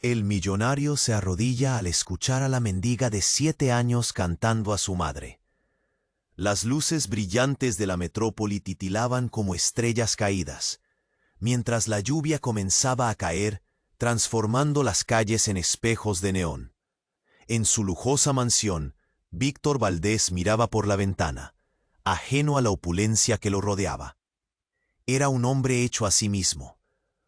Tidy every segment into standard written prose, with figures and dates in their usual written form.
El millonario se arrodilla al escuchar a la mendiga de 7 años cantando a su madre. Las luces brillantes de la metrópoli titilaban como estrellas caídas, mientras la lluvia comenzaba a caer, transformando las calles en espejos de neón. En su lujosa mansión, Víctor Valdés miraba por la ventana, ajeno a la opulencia que lo rodeaba. Era un hombre hecho a sí mismo,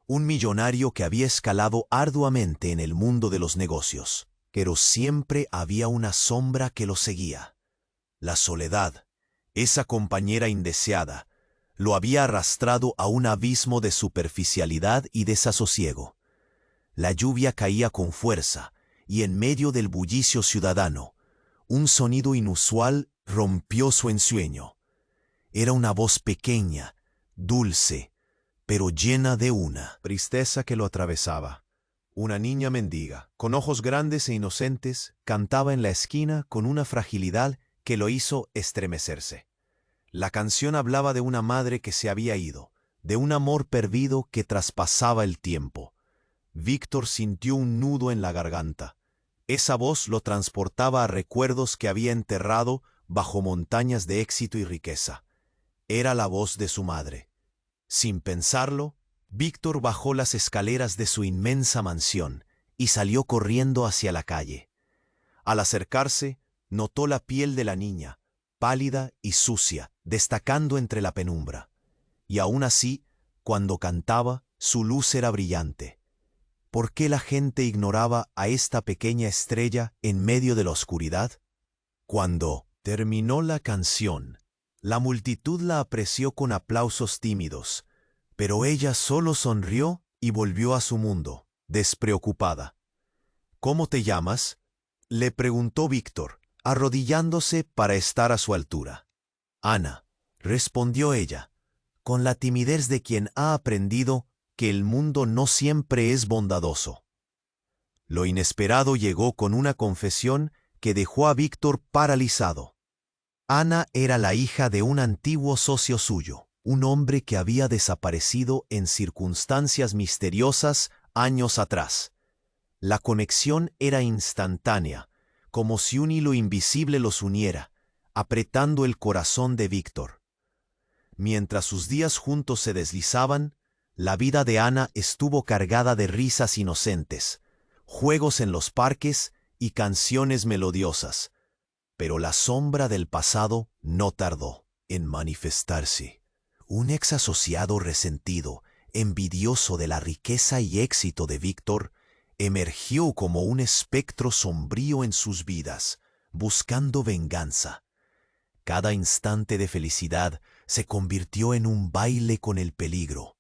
un millonario que había escalado arduamente en el mundo de los negocios, pero siempre había una sombra que lo seguía. La soledad, esa compañera indeseada, lo había arrastrado a un abismo de superficialidad y desasosiego. La lluvia caía con fuerza, y en medio del bullicio ciudadano, un sonido inusual rompió su ensueño. Era una voz pequeña, dulce, pero llena de una tristeza que lo atravesaba. Una niña mendiga, con ojos grandes e inocentes, cantaba en la esquina con una fragilidad que lo hizo estremecerse. La canción hablaba de una madre que se había ido, de un amor perdido que traspasaba el tiempo. Víctor sintió un nudo en la garganta. Esa voz lo transportaba a recuerdos que había enterrado bajo montañas de éxito y riqueza. Era la voz de su madre. Sin pensarlo, Víctor bajó las escaleras de su inmensa mansión y salió corriendo hacia la calle. Al acercarse, notó la piel de la niña, pálida y sucia, destacando entre la penumbra. Y aún así, cuando cantaba, su luz era brillante. ¿Por qué la gente ignoraba a esta pequeña estrella en medio de la oscuridad? Cuando terminó la canción, la multitud la apreció con aplausos tímidos, pero ella solo sonrió y volvió a su mundo, despreocupada. ¿Cómo te llamas?, le preguntó Víctor, arrodillándose para estar a su altura. Ana, respondió ella, con la timidez de quien ha aprendido que el mundo no siempre es bondadoso. Lo inesperado llegó con una confesión que dejó a Víctor paralizado. Ana era la hija de un antiguo socio suyo, un hombre que había desaparecido en circunstancias misteriosas años atrás. La conexión era instantánea, como si un hilo invisible los uniera, apretando el corazón de Víctor. Mientras sus días juntos se deslizaban, la vida de Ana estuvo cargada de risas inocentes, juegos en los parques y canciones melodiosas, pero la sombra del pasado no tardó en manifestarse. Un ex asociado resentido, envidioso de la riqueza y éxito de Víctor, emergió como un espectro sombrío en sus vidas, buscando venganza. Cada instante de felicidad se convirtió en un baile con el peligro.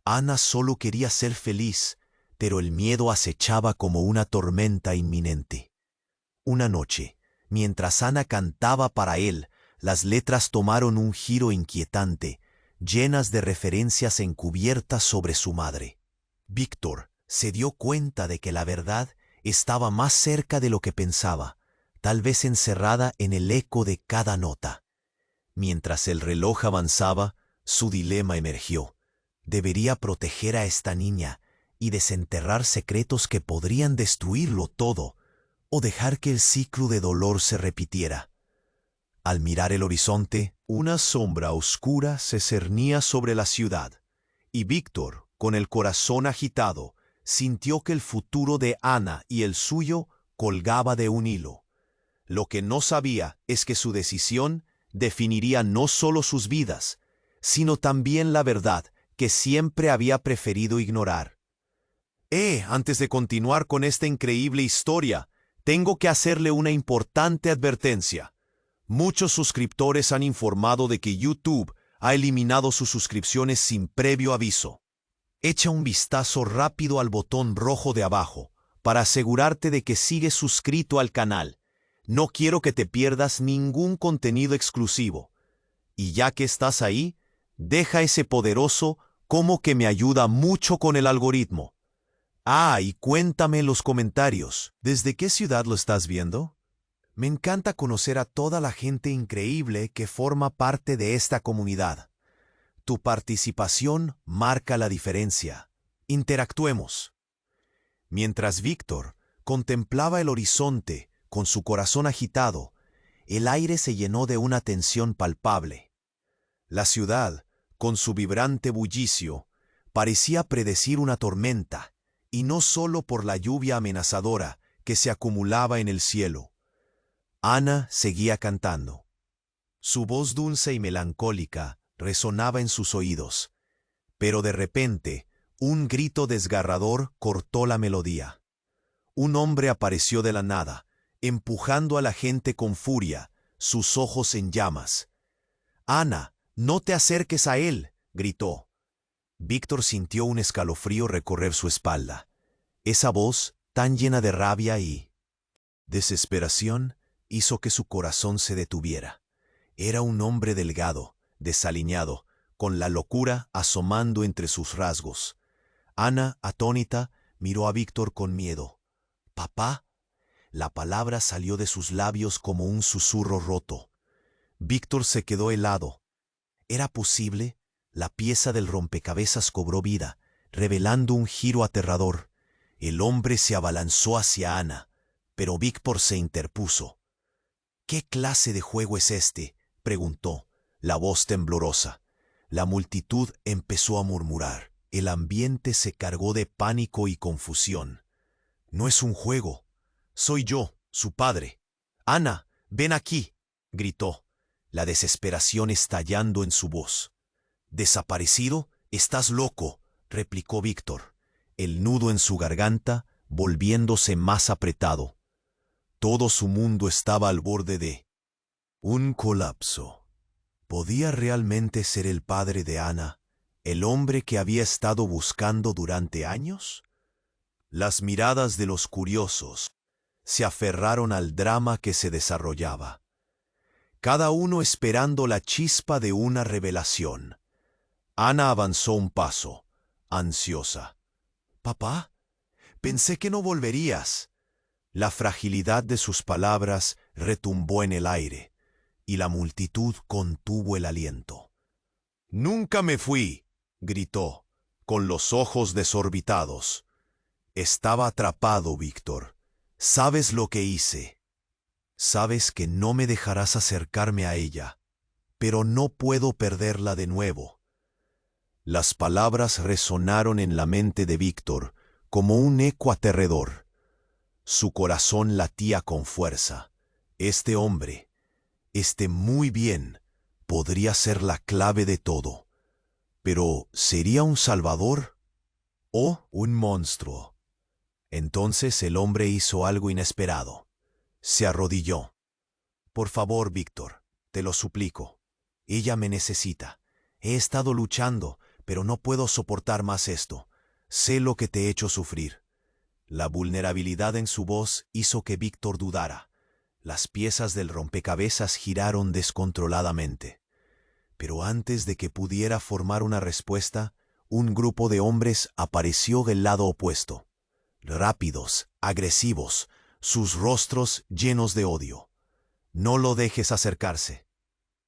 Ana solo quería ser feliz, pero el miedo acechaba como una tormenta inminente. Una noche, mientras Ana cantaba para él, las letras tomaron un giro inquietante, llenas de referencias encubiertas sobre su madre. Víctor se dio cuenta de que la verdad estaba más cerca de lo que pensaba, tal vez encerrada en el eco de cada nota. Mientras el reloj avanzaba, su dilema emergió. Debería proteger a esta niña y desenterrar secretos que podrían destruirlo todo, o dejar que el ciclo de dolor se repitiera. Al mirar el horizonte, una sombra oscura se cernía sobre la ciudad, y Víctor, con el corazón agitado, sintió que el futuro de Ana y el suyo colgaba de un hilo. Lo que no sabía es que su decisión definiría no solo sus vidas, sino también la verdad que siempre había preferido ignorar. Antes de continuar con esta increíble historia, tengo que hacerle una importante advertencia. Muchos suscriptores han informado de que YouTube ha eliminado sus suscripciones sin previo aviso. Echa un vistazo rápido al botón rojo de abajo para asegurarte de que sigues suscrito al canal. No quiero que te pierdas ningún contenido exclusivo. Y ya que estás ahí, deja ese poderoso como que me ayuda mucho con el algoritmo. Y cuéntame en los comentarios, ¿desde qué ciudad lo estás viendo? Me encanta conocer a toda la gente increíble que forma parte de esta comunidad. Tu participación marca la diferencia. Interactuemos. Mientras Víctor contemplaba el horizonte con su corazón agitado, el aire se llenó de una tensión palpable. La ciudad, con su vibrante bullicio, parecía predecir una tormenta, y no solo por la lluvia amenazadora que se acumulaba en el cielo. Ana seguía cantando. Su voz dulce y melancólica resonaba en sus oídos, pero de repente un grito desgarrador cortó la melodía. Un hombre apareció de la nada, empujando a la gente con furia, sus ojos en llamas. «Ana, no te acerques a él», gritó. Víctor sintió un escalofrío recorrer su espalda. Esa voz, tan llena de rabia y desesperación, hizo que su corazón se detuviera. Era un hombre delgado, desaliñado, con la locura asomando entre sus rasgos. Ana, atónita, miró a Víctor con miedo. «¿Papá?» La palabra salió de sus labios como un susurro roto. Víctor se quedó helado. ¿Era posible? La pieza del rompecabezas cobró vida, revelando un giro aterrador. El hombre se abalanzó hacia Ana, pero Víctor se interpuso. «¿Qué clase de juego es este?», preguntó, la voz temblorosa. La multitud empezó a murmurar. El ambiente se cargó de pánico y confusión. «No es un juego. Soy yo, su padre». «Ana, ven aquí», gritó, la desesperación estallando en su voz. «¿Desaparecido? Estás loco», replicó Víctor, el nudo en su garganta volviéndose más apretado. Todo su mundo estaba al borde de un colapso. ¿Podía realmente ser el padre de Ana, el hombre que había estado buscando durante años? Las miradas de los curiosos se aferraron al drama que se desarrollaba, cada uno esperando la chispa de una revelación. Ana avanzó un paso, ansiosa. «Papá, pensé que no volverías». La fragilidad de sus palabras retumbó en el aire, y la multitud contuvo el aliento. «Nunca me fui», gritó, con los ojos desorbitados. «Estaba atrapado, Víctor. ¿Sabes lo que hice? Sabes que no me dejarás acercarme a ella, pero no puedo perderla de nuevo». Las palabras resonaron en la mente de Víctor como un eco aterrador. Su corazón latía con fuerza. Este hombre, muy bien, podría ser la clave de todo. Pero, ¿sería un salvador o un monstruo? Entonces el hombre hizo algo inesperado. Se arrodilló. «Por favor, Víctor, te lo suplico. Ella me necesita. He estado luchando, pero no puedo soportar más esto. Sé lo que te he hecho sufrir». La vulnerabilidad en su voz hizo que Víctor dudara. Las piezas del rompecabezas giraron descontroladamente. Pero antes de que pudiera formar una respuesta, un grupo de hombres apareció del lado opuesto. Rápidos, agresivos, sus rostros llenos de odio. «No lo dejes acercarse».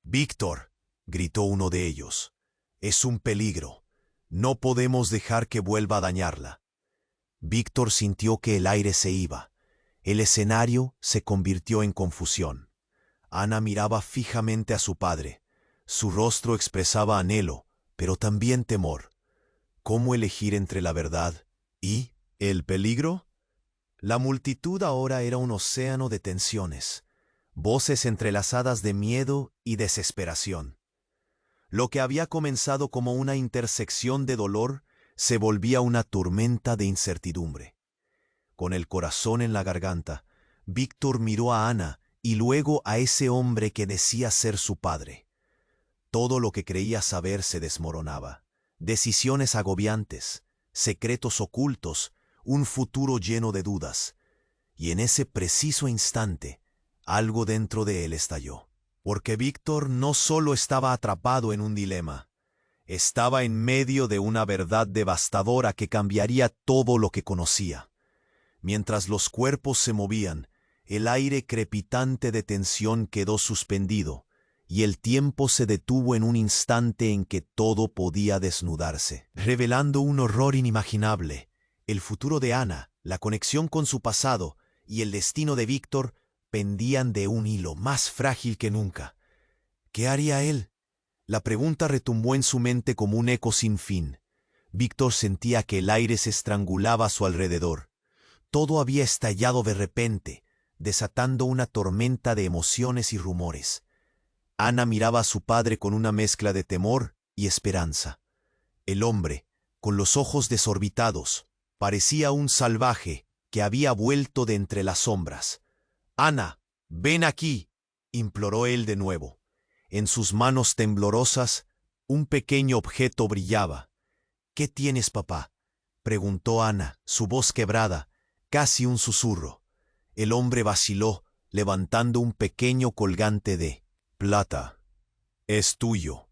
«Víctor», gritó uno de ellos, «es un peligro. No podemos dejar que vuelva a dañarla». Víctor sintió que el aire se iba. El escenario se convirtió en confusión. Ana miraba fijamente a su padre. Su rostro expresaba anhelo, pero también temor. ¿Cómo elegir entre la verdad y el peligro? La multitud ahora era un océano de tensiones, voces entrelazadas de miedo y desesperación. Lo que había comenzado como una intersección de dolor se volvía una tormenta de incertidumbre. Con el corazón en la garganta, Víctor miró a Ana y luego a ese hombre que decía ser su padre. Todo lo que creía saber se desmoronaba. Decisiones agobiantes, secretos ocultos, un futuro lleno de dudas. Y en ese preciso instante, algo dentro de él estalló. Porque Víctor no solo estaba atrapado en un dilema, estaba en medio de una verdad devastadora que cambiaría todo lo que conocía. Mientras los cuerpos se movían, el aire crepitante de tensión quedó suspendido, y el tiempo se detuvo en un instante en que todo podía desnudarse, revelando un horror inimaginable. El futuro de Ana, La conexión con su pasado y el destino de Víctor pendían de un hilo más frágil que nunca. ¿Qué haría él? La pregunta retumbó en su mente como un eco sin fin. Víctor sentía que el aire se estrangulaba a su alrededor. Todo había estallado de repente, desatando una tormenta de emociones y rumores. Ana miraba a su padre con una mezcla de temor y esperanza. El hombre, con los ojos desorbitados, parecía un salvaje que había vuelto de entre las sombras. «Ana, ven aquí», imploró él de nuevo. En sus manos temblorosas, un pequeño objeto brillaba. «¿Qué tienes, papá?», preguntó Ana, su voz quebrada, casi un susurro. El hombre vaciló, levantando un pequeño colgante de plata. «Es tuyo.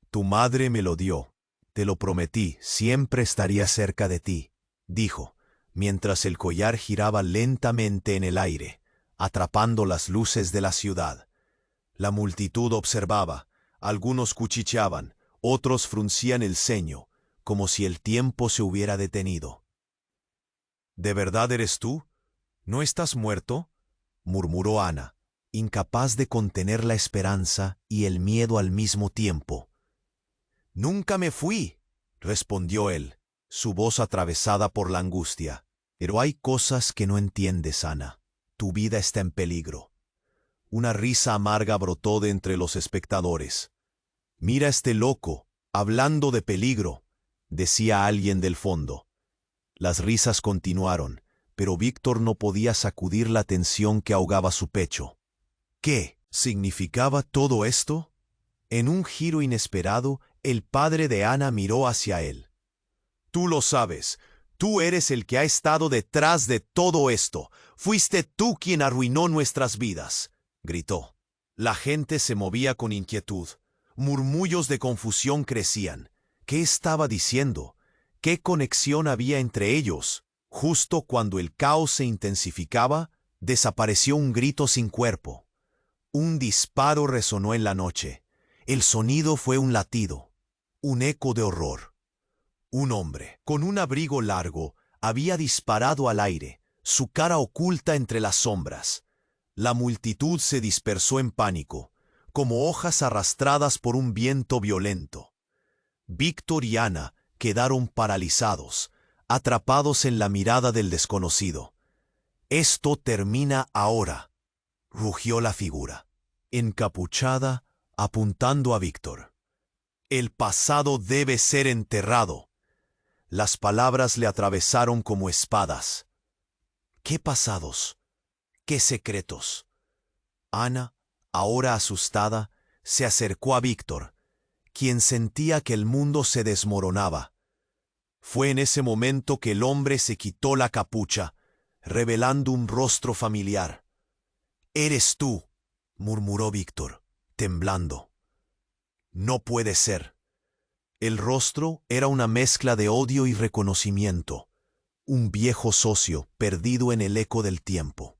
Tu madre me lo dio. Te lo prometí, siempre estaría cerca de ti», dijo, mientras el collar giraba lentamente en el aire, atrapando las luces de la ciudad. La multitud observaba, algunos cuchicheaban, otros fruncían el ceño, como si el tiempo se hubiera detenido. «¿De verdad eres tú? ¿No estás muerto?», murmuró Ana, incapaz de contener la esperanza y el miedo al mismo tiempo. «Nunca me fui», respondió él, su voz atravesada por la angustia. «Pero hay cosas que no entiendes, Ana. Tu vida está en peligro». Una risa amarga brotó de entre los espectadores. «Mira a este loco, hablando de peligro», decía alguien del fondo. Las risas continuaron, pero Víctor no podía sacudir la tensión que ahogaba su pecho. ¿Qué significaba todo esto? En un giro inesperado, el padre de Ana miró hacia él. «Tú lo sabes. Tú eres el que ha estado detrás de todo esto. Fuiste tú quien arruinó nuestras vidas», gritó. La gente se movía con inquietud. Murmullos de confusión crecían. ¿Qué estaba diciendo? ¿Qué conexión había entre ellos? Justo cuando el caos se intensificaba, desapareció un grito sin cuerpo. Un disparo resonó en la noche. El sonido fue un latido, un eco de horror. Un hombre, con un abrigo largo, había disparado al aire, su cara oculta entre las sombras. La multitud se dispersó en pánico, como hojas arrastradas por un viento violento. Víctor y Ana quedaron paralizados, atrapados en la mirada del desconocido. «Esto termina ahora», rugió la figura, encapuchada, apuntando a Víctor. «El pasado debe ser enterrado». Las palabras le atravesaron como espadas. ¿Qué pasados? ¿Qué secretos? Ana, ahora asustada, se acercó a Víctor, quien sentía que el mundo se desmoronaba. Fue en ese momento que el hombre se quitó la capucha, revelando un rostro familiar. «Eres tú», murmuró Víctor, temblando. «No puede ser». El rostro era una mezcla de odio y reconocimiento, un viejo socio perdido en el eco del tiempo.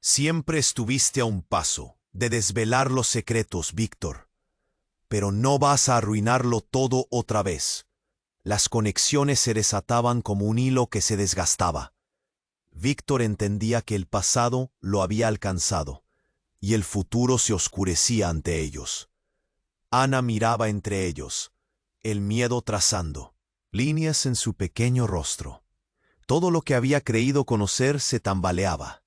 «Siempre estuviste a un paso de desvelar los secretos, Víctor, pero no vas a arruinarlo todo otra vez». Las conexiones se desataban como un hilo que se desgastaba. Víctor entendía que el pasado lo había alcanzado, y el futuro se oscurecía ante ellos. Ana miraba entre ellos, el miedo trazando líneas en su pequeño rostro. Todo lo que había creído conocer se tambaleaba.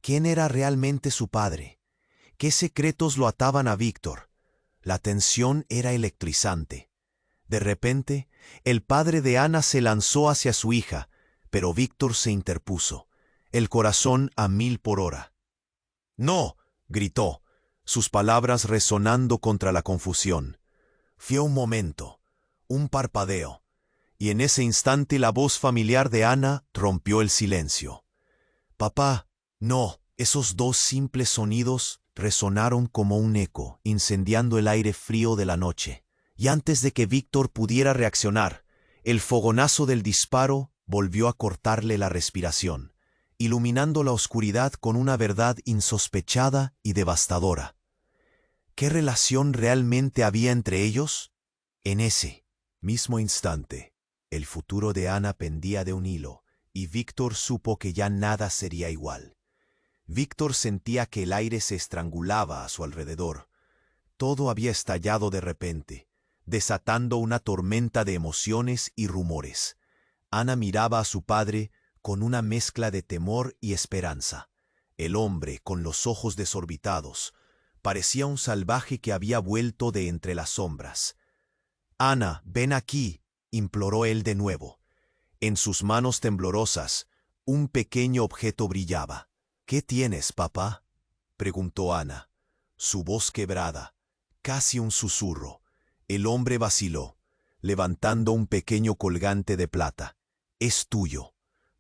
¿Quién era realmente su padre? ¿Qué secretos lo ataban a Víctor? La tensión era electrizante. De repente, el padre de Ana se lanzó hacia su hija, pero Víctor se interpuso, el corazón a 1000 por hora. «No», gritó, sus palabras resonando contra la confusión. Fue un momento, un parpadeo, y en ese instante la voz familiar de Ana rompió el silencio. «Papá, no». Esos dos simples sonidos resonaron como un eco, incendiando el aire frío de la noche. Y antes de que Víctor pudiera reaccionar, el fogonazo del disparo volvió a cortarle la respiración, iluminando la oscuridad con una verdad insospechada y devastadora. ¿Qué relación realmente había entre ellos? En ese mismo instante, el futuro de Ana pendía de un hilo, y Víctor supo que ya nada sería igual. Víctor sentía que el aire se estrangulaba a su alrededor. Todo había estallado de repente, desatando una tormenta de emociones y rumores. Ana miraba a su padre con una mezcla de temor y esperanza. El hombre, con los ojos desorbitados, parecía un salvaje que había vuelto de entre las sombras. «Ana, ven aquí», imploró él de nuevo. En sus manos temblorosas, un pequeño objeto brillaba. «¿Qué tienes, papá?», preguntó Ana. Su voz quebrada, casi un susurro. El hombre vaciló, levantando un pequeño colgante de plata. «Es tuyo.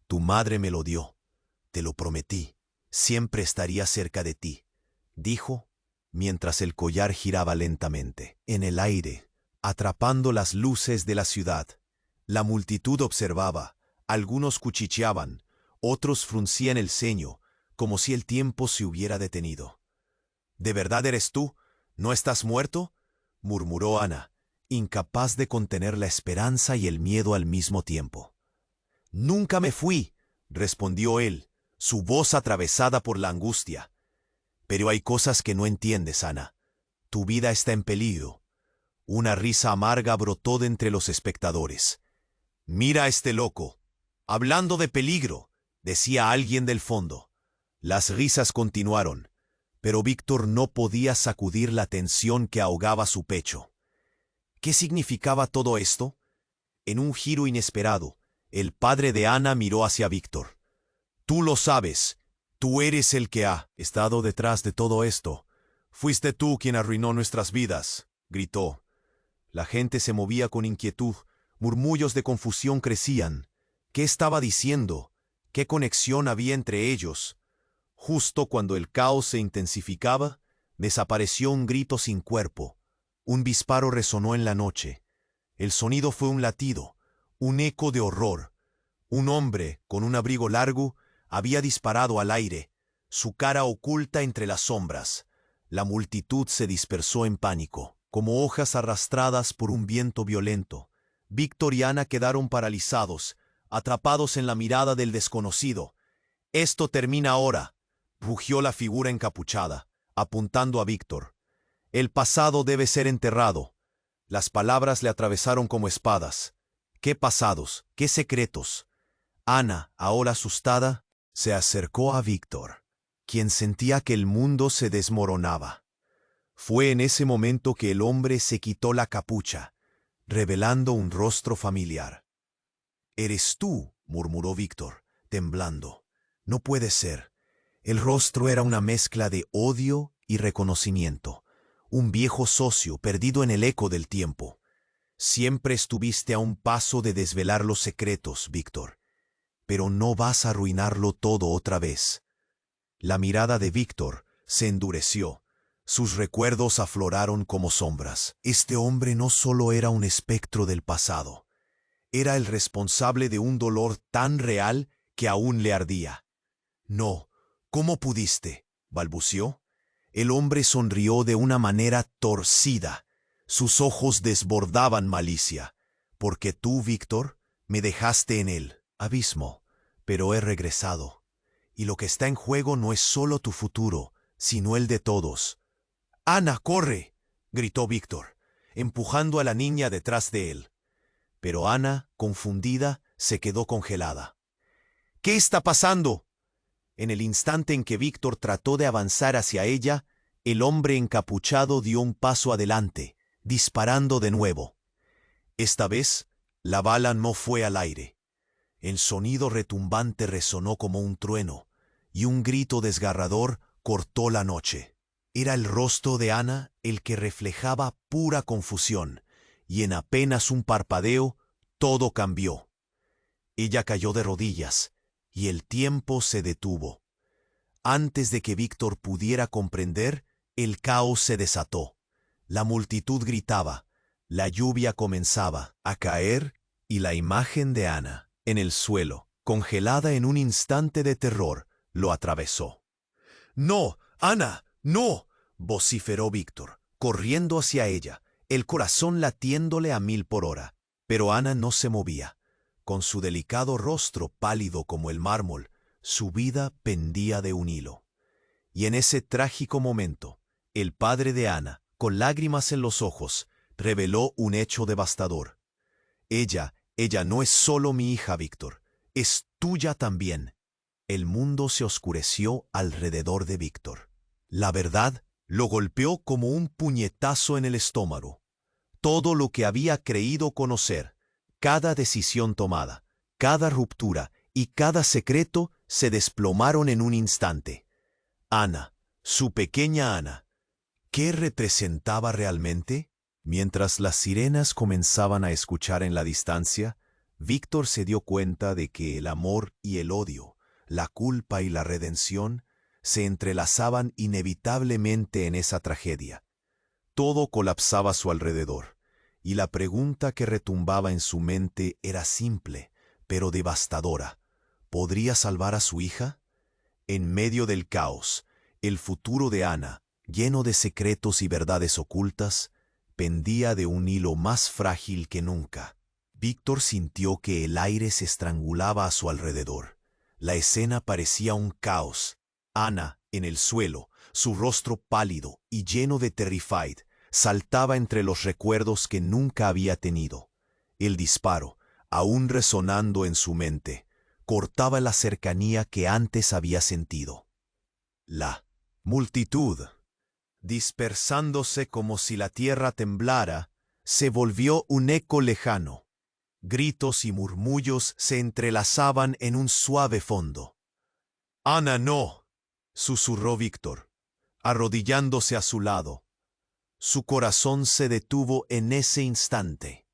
Tu madre me lo dio. Te lo prometí. Siempre estaría cerca de ti», dijo, mientras el collar giraba lentamente en el aire, atrapando las luces de la ciudad. La multitud observaba. Algunos cuchicheaban, otros fruncían el ceño, como si el tiempo se hubiera detenido. «¿De verdad eres tú? ¿No estás muerto?», murmuró Ana, incapaz de contener la esperanza y el miedo al mismo tiempo. «Nunca me fui», respondió él, su voz atravesada por la angustia. «Pero hay cosas que no entiendes, Ana. Tu vida está en peligro». Una risa amarga brotó de entre los espectadores. «Mira a este loco. Hablando de peligro», decía alguien del fondo. Las risas continuaron, pero Víctor no podía sacudir la tensión que ahogaba su pecho. ¿Qué significaba todo esto? En un giro inesperado, el padre de Ana miró hacia Víctor. «Tú lo sabes. Tú eres el que ha estado detrás de todo esto. Fuiste tú quien arruinó nuestras vidas», gritó. La gente se movía con inquietud, murmullos de confusión crecían. ¿Qué estaba diciendo? ¿Qué conexión había entre ellos? Justo cuando el caos se intensificaba, desapareció un grito sin cuerpo. Un disparo resonó en la noche. El sonido fue un latido, un eco de horror. Un hombre, con un abrigo largo, había disparado al aire, su cara oculta entre las sombras. La multitud se dispersó en pánico, como hojas arrastradas por un viento violento. Víctor y Ana quedaron paralizados, atrapados en la mirada del desconocido. «Esto termina ahora», rugió la figura encapuchada, apuntando a Víctor. «El pasado debe ser enterrado». Las palabras le atravesaron como espadas. ¿Qué pasados? ¿Qué secretos? Ana, ahora asustada, se acercó a Víctor, quien sentía que el mundo se desmoronaba. Fue en ese momento que el hombre se quitó la capucha, revelando un rostro familiar. «¿Eres tú?», murmuró Víctor, temblando. «No puede ser». El rostro era una mezcla de odio y reconocimiento. Un viejo socio perdido en el eco del tiempo. «Siempre estuviste a un paso de desvelar los secretos, Víctor. Pero no vas a arruinarlo todo otra vez». La mirada de Víctor se endureció. Sus recuerdos afloraron como sombras. Este hombre no solo era un espectro del pasado. Era el responsable de un dolor tan real que aún le ardía. «No, ¿cómo pudiste?», balbució. El hombre sonrió de una manera torcida. Sus ojos desbordaban malicia. «Porque tú, Víctor, me dejaste en el abismo, pero he regresado. Y lo que está en juego no es solo tu futuro, sino el de todos». «Ana, corre», gritó Víctor, empujando a la niña detrás de él. Pero Ana, confundida, se quedó congelada. «¿Qué está pasando?». En el instante en que Víctor trató de avanzar hacia ella, el hombre encapuchado dio un paso adelante, disparando de nuevo. Esta vez, la bala no fue al aire. El sonido retumbante resonó como un trueno, y un grito desgarrador cortó la noche. Era el rostro de Ana el que reflejaba pura confusión, y en apenas un parpadeo, todo cambió. Ella cayó de rodillas, y el tiempo se detuvo. Antes de que Víctor pudiera comprender, el caos se desató. La multitud gritaba, la lluvia comenzaba a caer, y la imagen de Ana, en el suelo, congelada en un instante de terror, lo atravesó. «¡No, Ana, no!», vociferó Víctor, corriendo hacia ella, el corazón latiéndole a 1000 por hora. Pero Ana no se movía. con su delicado rostro pálido como el mármol, su vida pendía de un hilo. Y en ese trágico momento, el padre de Ana, con lágrimas en los ojos, reveló un hecho devastador. Ella no es solo mi hija, Víctor, es tuya también. El mundo se oscureció alrededor de Víctor. La verdad lo golpeó como un puñetazo en el estómago. Todo lo que había creído conocer, cada decisión tomada, cada ruptura y cada secreto se desplomaron en un instante. Ana, su pequeña Ana, ¿qué representaba realmente? Mientras las sirenas comenzaban a escuchar en la distancia, Víctor se dio cuenta de que el amor y el odio, la culpa y la redención se entrelazaban inevitablemente en esa tragedia. Todo colapsaba a su alrededor, y la pregunta que retumbaba en su mente era simple, pero devastadora. ¿Podría salvar a su hija? En medio del caos, el futuro de Ana, lleno de secretos y verdades ocultas, pendía de un hilo más frágil que nunca. Víctor sintió que el aire se estrangulaba a su alrededor. La escena parecía un caos. Ana, en el suelo, su rostro pálido y lleno de terrified, saltaba entre los recuerdos que nunca había tenido. El disparo, aún resonando en su mente, cortaba la cercanía que antes había sentido. La multitud, dispersándose como si la tierra temblara, se volvió un eco lejano. Gritos y murmullos se entrelazaban en un suave fondo. «Ana, no», susurró Víctor, arrodillándose a su lado. Su corazón se detuvo en ese instante.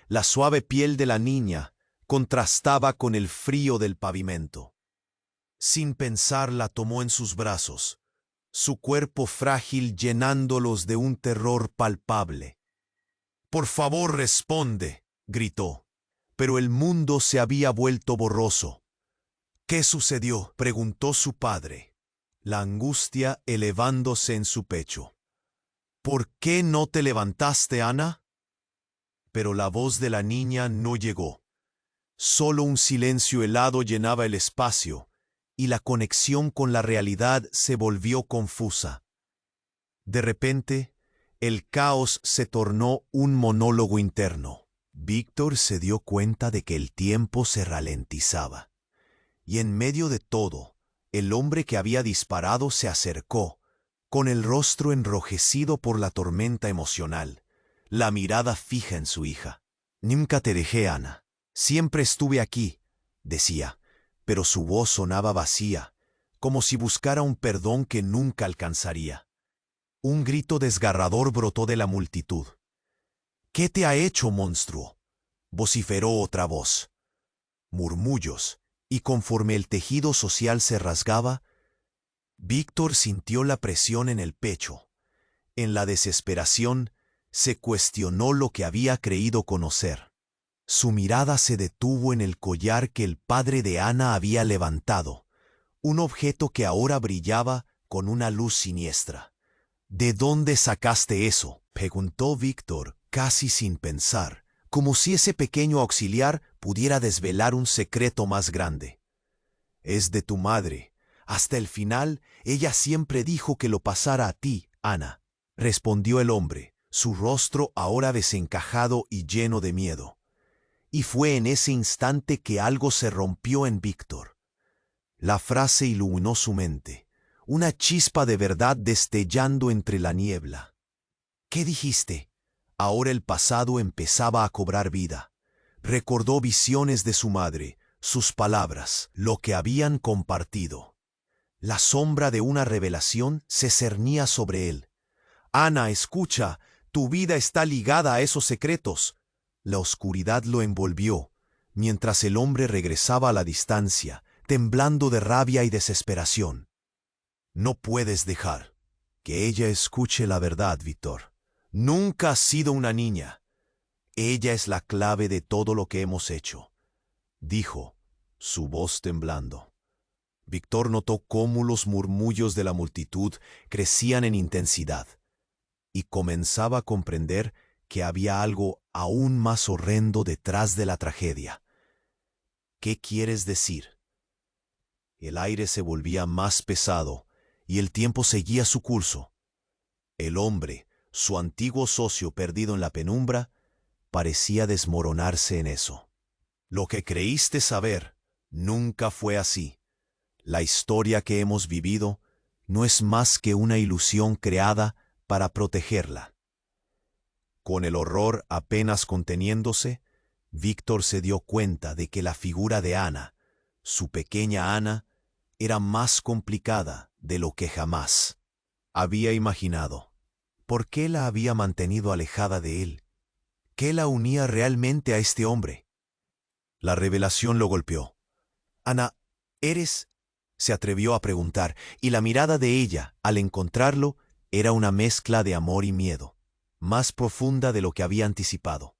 La suave piel de la niña contrastaba con el frío del pavimento. Sin pensar la tomó en sus brazos, su cuerpo frágil llenándolos de un terror palpable. «Por favor, responde», gritó. Pero el mundo se había vuelto borroso. «¿Qué sucedió?», preguntó su padre, la angustia elevándose en su pecho. «¿Por qué no te levantaste, Ana?». Pero la voz de la niña no llegó. Solo un silencio helado llenaba el espacio, y la conexión con la realidad se volvió confusa. De repente, el caos se tornó un monólogo interno. Víctor se dio cuenta de que el tiempo se ralentizaba. Y en medio de todo, el hombre que había disparado se acercó, con el rostro enrojecido por la tormenta emocional, la mirada fija en su hija. «Nunca te dejé, Ana. Siempre estuve aquí», decía, pero su voz sonaba vacía, como si buscara un perdón que nunca alcanzaría. Un grito desgarrador brotó de la multitud. «¿Qué te ha hecho, monstruo?», vociferó otra voz. Murmullos, y conforme el tejido social se rasgaba, Víctor sintió la presión en el pecho. En la desesperación, se cuestionó lo que había creído conocer. Su mirada se detuvo en el collar que el padre de Ana había levantado, un objeto que ahora brillaba con una luz siniestra. «¿De dónde sacaste eso?», preguntó Víctor, casi sin pensar, como si ese pequeño auxiliar pudiera desvelar un secreto más grande. «Es de tu madre. Hasta el final, ella siempre dijo que lo pasara a ti, Ana», respondió el hombre, su rostro ahora desencajado y lleno de miedo. Y fue en ese instante que algo se rompió en Víctor. La frase iluminó su mente, una chispa de verdad destellando entre la niebla. «¿Qué dijiste?». Ahora el pasado empezaba a cobrar vida. Recordó visiones de su madre, sus palabras, lo que habían compartido. La sombra de una revelación se cernía sobre él. «Ana, escucha, tu vida está ligada a esos secretos». La oscuridad lo envolvió, mientras el hombre regresaba a la distancia, temblando de rabia y desesperación. «No puedes dejar que ella escuche la verdad, Víctor. Nunca has sido una niña. Ella es la clave de todo lo que hemos hecho», dijo, su voz temblando. Víctor notó cómo los murmullos de la multitud crecían en intensidad, y comenzaba a comprender que había algo aún más horrendo detrás de la tragedia. ¿Qué quieres decir? El aire se volvía más pesado y el tiempo seguía su curso. El hombre, su antiguo socio perdido en la penumbra, parecía desmoronarse en eso. Lo que creíste saber nunca fue así. La historia que hemos vivido no es más que una ilusión creada para protegerla. Con el horror apenas conteniéndose, Víctor se dio cuenta de que la figura de Ana, su pequeña Ana, era más complicada de lo que jamás había imaginado. ¿Por qué la había mantenido alejada de él? ¿Qué la unía realmente a este hombre? La revelación lo golpeó. «Ana, ¿eres?», se atrevió a preguntar, y la mirada de ella, al encontrarlo, era una mezcla de amor y miedo, más profunda de lo que había anticipado.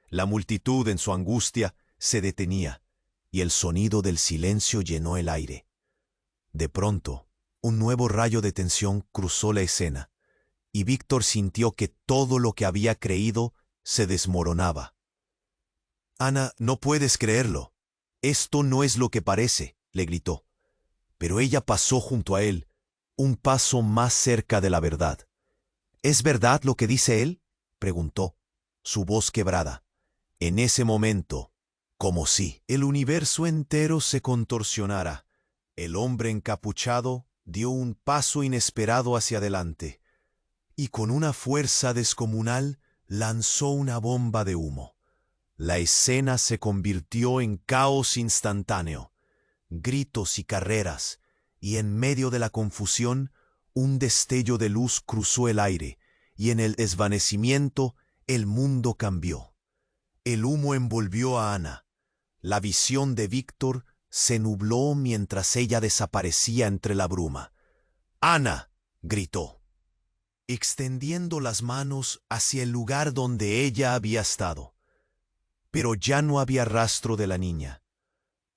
La multitud, en su angustia, se detenía, y el sonido del silencio llenó el aire. De pronto, un nuevo rayo de tensión cruzó la escena, y Víctor sintió que todo lo que había creído se desmoronaba. «Ana, no puedes creerlo. Esto no es lo que parece», le gritó. Pero ella pasó junto a él, un paso más cerca de la verdad. «¿Es verdad lo que dice él?», preguntó, su voz quebrada. En ese momento, como si el universo entero se contorsionara, el hombre encapuchado dio un paso inesperado hacia adelante, y con una fuerza descomunal lanzó una bomba de humo. La escena se convirtió en caos instantáneo, gritos y carreras, y en medio de la confusión, un destello de luz cruzó el aire, y en el desvanecimiento el mundo cambió. El humo envolvió a Ana. La visión de Víctor se nubló mientras ella desaparecía entre la bruma. «¡Ana!», gritó, extendiendo las manos hacia el lugar donde ella había estado. Pero ya no había rastro de la niña.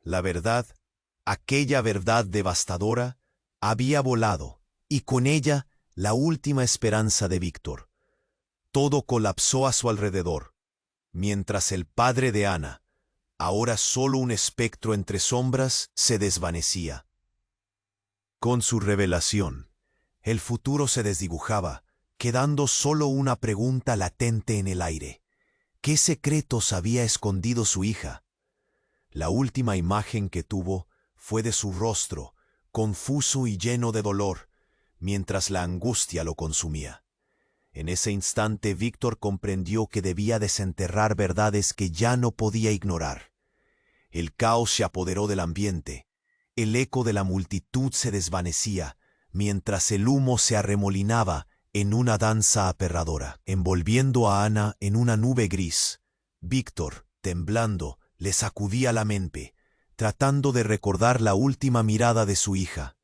La verdad, aquella verdad devastadora, había volado, y con ella la última esperanza de Víctor. Todo colapsó a su alrededor, mientras el padre de Ana, ahora solo un espectro entre sombras, se desvanecía. Con su revelación, el futuro se desdibujaba, quedando solo una pregunta latente en el aire. ¿Qué secretos había escondido su hija? La última imagen que tuvo fue de su rostro, confuso y lleno de dolor, mientras la angustia lo consumía. En ese instante Víctor comprendió que debía desenterrar verdades que ya no podía ignorar. El caos se apoderó del ambiente. El eco de la multitud se desvanecía, mientras el humo se arremolinaba en una danza aterradora, envolviendo a Ana en una nube gris. Víctor, temblando, le sacudía la mente, tratando de recordar la última mirada de su hija.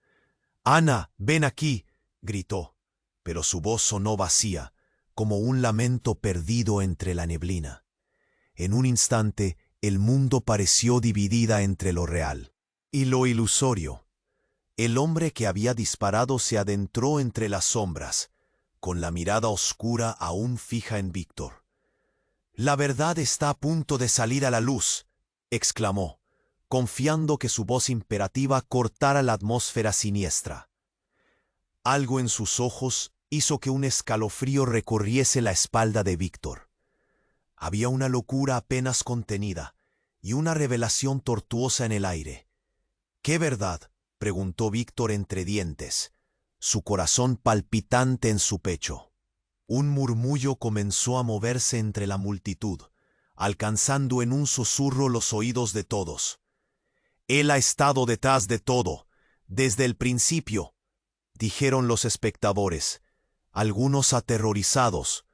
«Ana, ven aquí», gritó, pero su voz sonó vacía, como un lamento perdido entre la neblina. En un instante, el mundo pareció dividida entre lo real y lo ilusorio. El hombre que había disparado se adentró entre las sombras, con la mirada oscura aún fija en Víctor. «La verdad está a punto de salir a la luz», exclamó, confiando que su voz imperativa cortara la atmósfera siniestra. Algo en sus ojos hizo que un escalofrío recorriese la espalda de Víctor. Había una locura apenas contenida y una revelación tortuosa en el aire. «¿Qué verdad?», preguntó Víctor entre dientes, su corazón palpitante en su pecho. Un murmullo comenzó a moverse entre la multitud, alcanzando en un susurro los oídos de todos. «Él ha estado detrás de todo, desde el principio», dijeron los espectadores, algunos aterrorizados,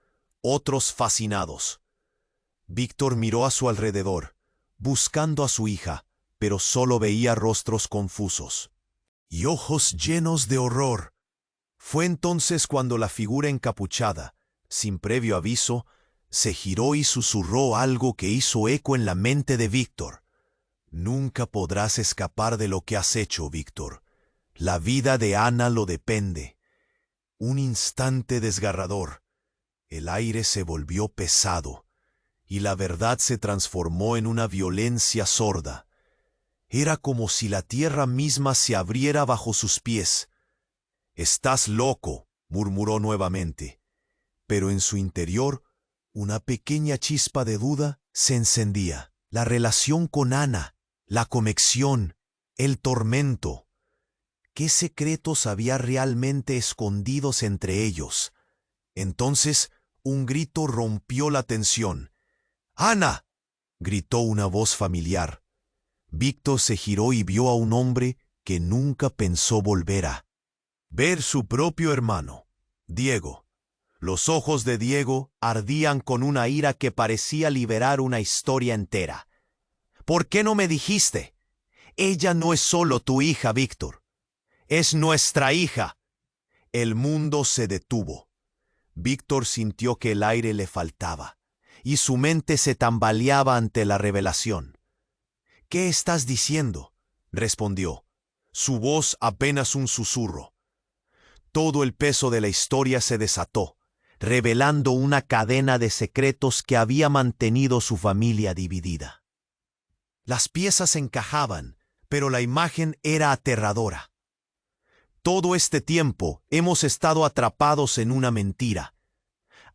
otros fascinados. Víctor miró a su alrededor, buscando a su hija, pero solo veía rostros confusos y ojos llenos de horror. Fue entonces cuando la figura encapuchada, sin previo aviso, se giró y susurró algo que hizo eco en la mente de Víctor. «Nunca podrás escapar de lo que has hecho, Víctor. La vida de Ana lo depende». Un instante desgarrador. El aire se volvió pesado, y la verdad se transformó en una violencia sorda. Era como si la tierra misma se abriera bajo sus pies. «Estás loco», murmuró nuevamente, pero en su interior una pequeña chispa de duda se encendía. La relación con Ana, la conexión, el tormento. ¿Qué secretos había realmente escondidos entre ellos? Entonces, un grito rompió la tensión. «¡Ana!», gritó una voz familiar. Víctor se giró y vio a un hombre que nunca pensó volver a ver: su propio hermano, Diego. Los ojos de Diego ardían con una ira que parecía liberar una historia entera. «¿Por qué no me dijiste? Ella no es solo tu hija, Víctor. Es nuestra hija». El mundo se detuvo. Víctor sintió que el aire le faltaba, y su mente se tambaleaba ante la revelación. «¿Qué estás diciendo?», respondió, su voz apenas un susurro. Todo el peso de la historia se desató, revelando una cadena de secretos que había mantenido su familia dividida. Las piezas encajaban, pero la imagen era aterradora. «Todo este tiempo hemos estado atrapados en una mentira.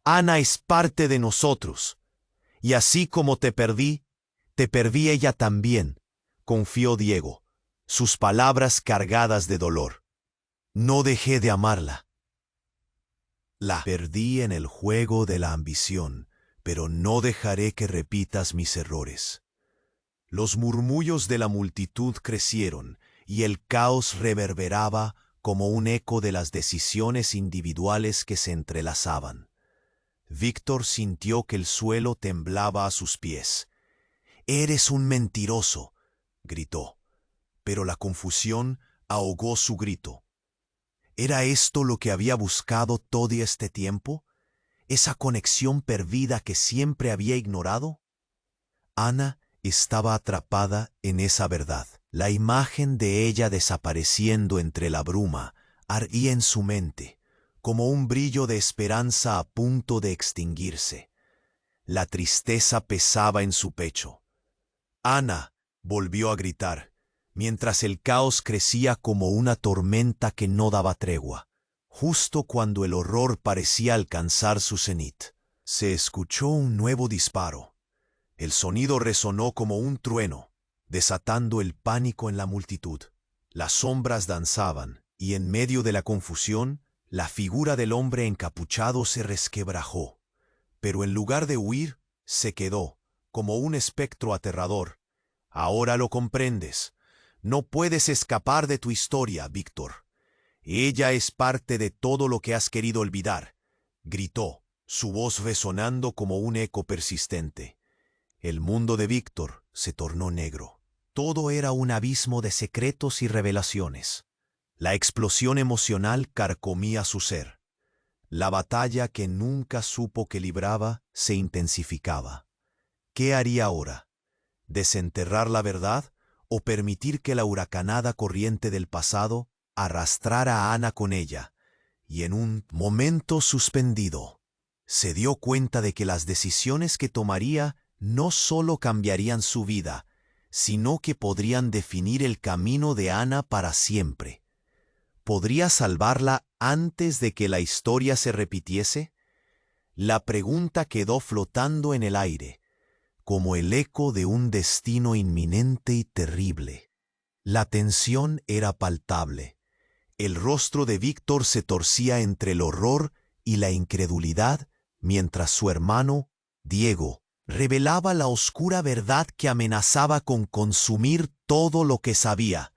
Ana es parte de nosotros, y así como te perdí ella también», confió Diego, sus palabras cargadas de dolor. «No dejé de amarla. La perdí en el juego de la ambición, pero no dejaré que repitas mis errores». Los murmullos de la multitud crecieron, y el caos reverberaba como un eco de las decisiones individuales que se entrelazaban. Víctor sintió que el suelo temblaba a sus pies. «Eres un mentiroso», gritó, pero la confusión ahogó su grito. ¿Era esto lo que había buscado todo este tiempo? ¿Esa conexión perdida que siempre había ignorado? Ana estaba atrapada en esa verdad. La imagen de ella desapareciendo entre la bruma ardía en su mente, como un brillo de esperanza a punto de extinguirse. La tristeza pesaba en su pecho. «Ana», volvió a gritar, mientras el caos crecía como una tormenta que no daba tregua. Justo cuando el horror parecía alcanzar su cenit, se escuchó un nuevo disparo. El sonido resonó como un trueno, desatando el pánico en la multitud. Las sombras danzaban, y en medio de la confusión, la figura del hombre encapuchado se resquebrajó. Pero en lugar de huir, se quedó, como un espectro aterrador. «Ahora lo comprendes. No puedes escapar de tu historia, Víctor. Ella es parte de todo lo que has querido olvidar», gritó, su voz resonando como un eco persistente. El mundo de Víctor se tornó negro. Todo era un abismo de secretos y revelaciones. La explosión emocional carcomía su ser. La batalla que nunca supo que libraba se intensificaba. ¿Qué haría ahora? ¿Desenterrar la verdad o permitir que la huracanada corriente del pasado arrastrara a Ana con ella? Y en un momento suspendido, se dio cuenta de que las decisiones que tomaría no solo cambiarían su vida, sino que podrían definir el camino de Ana para siempre. ¿Podría salvarla antes de que la historia se repitiese? La pregunta quedó flotando en el aire, como el eco de un destino inminente y terrible. La tensión era palpable. El rostro de Víctor se torcía entre el horror y la incredulidad, mientras su hermano, Diego, revelaba la oscura verdad que amenazaba con consumir todo lo que sabía.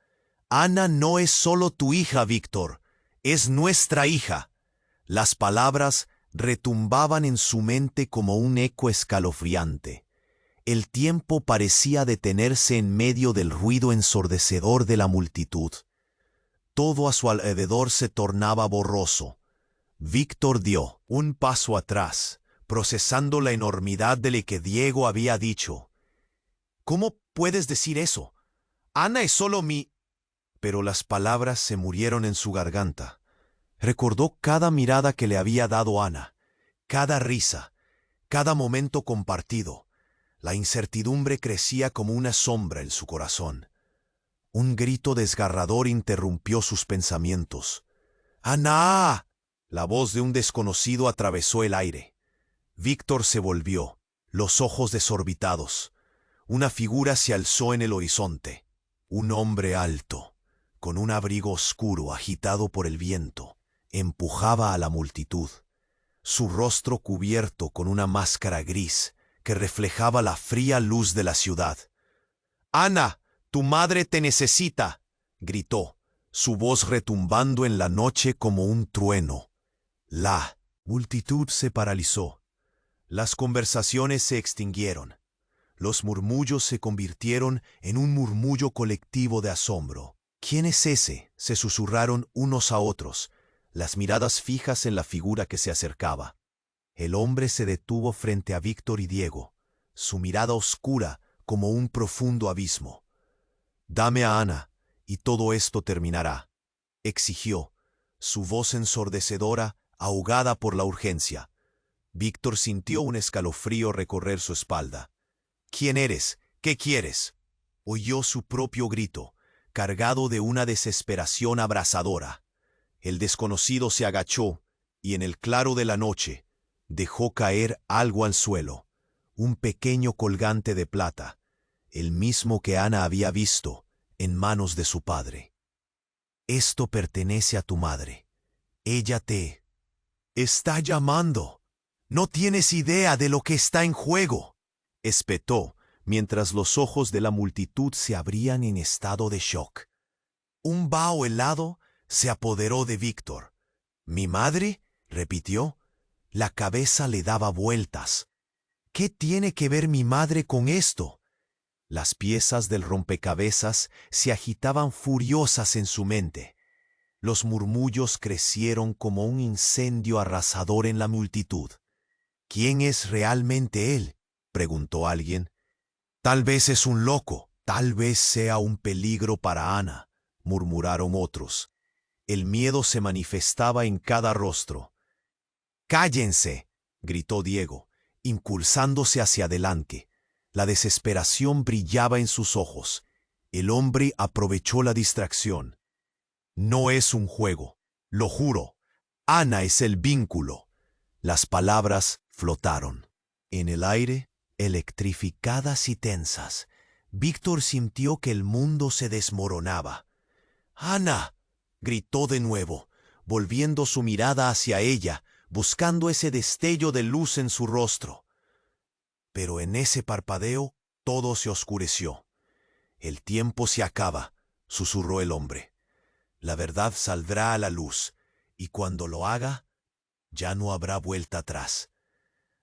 «Ana no es solo tu hija, Víctor, es nuestra hija». Las palabras retumbaban en su mente como un eco escalofriante. El tiempo parecía detenerse en medio del ruido ensordecedor de la multitud. Todo a su alrededor se tornaba borroso. Víctor dio un paso atrás, procesando la enormidad de lo que Diego había dicho. «¿Cómo puedes decir eso? Ana es solo mi...». Pero las palabras se murieron en su garganta. Recordó cada mirada que le había dado Ana, cada risa, cada momento compartido. La incertidumbre crecía como una sombra en su corazón. Un grito desgarrador interrumpió sus pensamientos. ¡Ana! La voz de un desconocido atravesó el aire. Víctor se volvió, los ojos desorbitados. Una figura se alzó en el horizonte. Un hombre alto, con un abrigo oscuro agitado por el viento, empujaba a la multitud. Su rostro cubierto con una máscara gris que reflejaba la fría luz de la ciudad. «Ana, tu madre te necesita», gritó, su voz retumbando en la noche como un trueno. La multitud se paralizó. Las conversaciones se extinguieron. Los murmullos se convirtieron en un murmullo colectivo de asombro. «¿Quién es ese?», se susurraron unos a otros, las miradas fijas en la figura que se acercaba. El hombre se detuvo frente a Víctor y Diego, su mirada oscura como un profundo abismo. «Dame a Ana, y todo esto terminará», exigió, su voz ensordecedora, ahogada por la urgencia. Víctor sintió un escalofrío recorrer su espalda. «¿Quién eres? ¿Qué quieres?», oyó su propio grito, cargado de una desesperación abrasadora. El desconocido se agachó y en el claro de la noche dejó caer algo al suelo, un pequeño colgante de plata, el mismo que Ana había visto en manos de su padre. «Esto pertenece a tu madre. Ella te está llamando. No tienes idea de lo que está en juego», espetó, mientras los ojos de la multitud se abrían en estado de shock. Un vaho helado se apoderó de Víctor. «¿Mi madre?», repitió. La cabeza le daba vueltas. «¿Qué tiene que ver mi madre con esto?». Las piezas del rompecabezas se agitaban furiosas en su mente. Los murmullos crecieron como un incendio arrasador en la multitud. «¿Quién es realmente él?», preguntó alguien. «Tal vez es un loco, tal vez sea un peligro para Ana», murmuraron otros. El miedo se manifestaba en cada rostro. «¡Cállense!», gritó Diego, impulsándose hacia adelante. La desesperación brillaba en sus ojos. El hombre aprovechó la distracción. «No es un juego, lo juro. Ana es el vínculo». Las palabras flotaron. En el aire, electrificadas y tensas, Víctor sintió que el mundo se desmoronaba. «¡Ana!», gritó de nuevo, volviendo su mirada hacia ella, buscando ese destello de luz en su rostro. Pero en ese parpadeo todo se oscureció. «El tiempo se acaba», susurró el hombre. «La verdad saldrá a la luz, y cuando lo haga, ya no habrá vuelta atrás».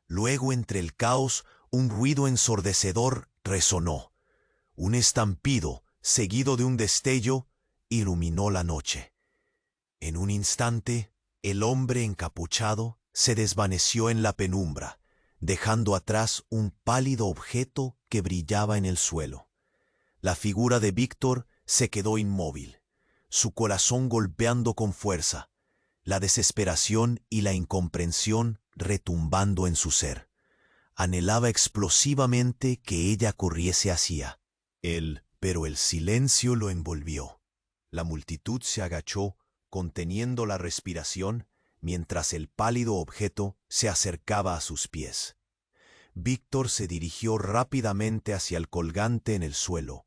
Luego, entre el caos, un ruido ensordecedor resonó. Un estampido, seguido de un destello, iluminó la noche. En un instante, el hombre encapuchado se desvaneció en la penumbra, dejando atrás un pálido objeto que brillaba en el suelo. La figura de Víctor se quedó inmóvil, su corazón golpeando con fuerza, la desesperación y la incomprensión retumbando en su ser. Anhelaba explosivamente que ella corriese hacia él, pero el silencio lo envolvió. La multitud se agachó, conteniendo la respiración, mientras el pálido objeto se acercaba a sus pies. Víctor se dirigió rápidamente hacia el colgante en el suelo.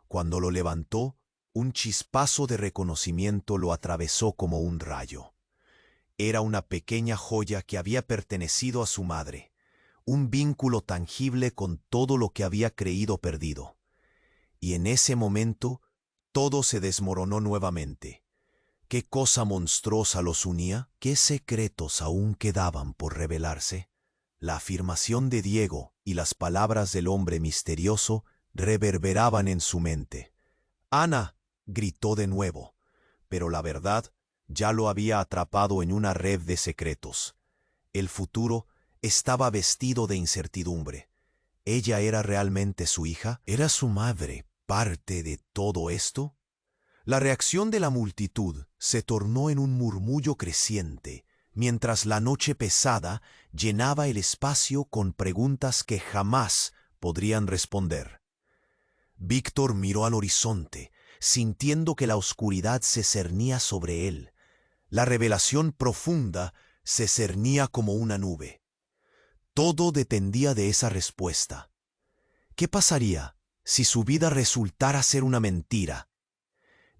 Cuando lo levantó, un chispazo de reconocimiento lo atravesó como un rayo. Era una pequeña joya que había pertenecido a su madre, un vínculo tangible con todo lo que había creído perdido. Y en ese momento, todo se desmoronó nuevamente. ¿Qué cosa monstruosa los unía? ¿Qué secretos aún quedaban por revelarse? La afirmación de Diego y las palabras del hombre misterioso reverberaban en su mente. «Ana», gritó de nuevo, pero la verdad ya lo había atrapado en una red de secretos. El futuro estaba vestido de incertidumbre. ¿Ella era realmente su hija? ¿Era su madre parte de todo esto? La reacción de la multitud se tornó en un murmullo creciente, mientras la noche pesada llenaba el espacio con preguntas que jamás podrían responder. Víctor miró al horizonte, sintiendo que la oscuridad se cernía sobre él. La revelación profunda se cernía como una nube. Todo dependía de esa respuesta. ¿Qué pasaría si su vida resultara ser una mentira?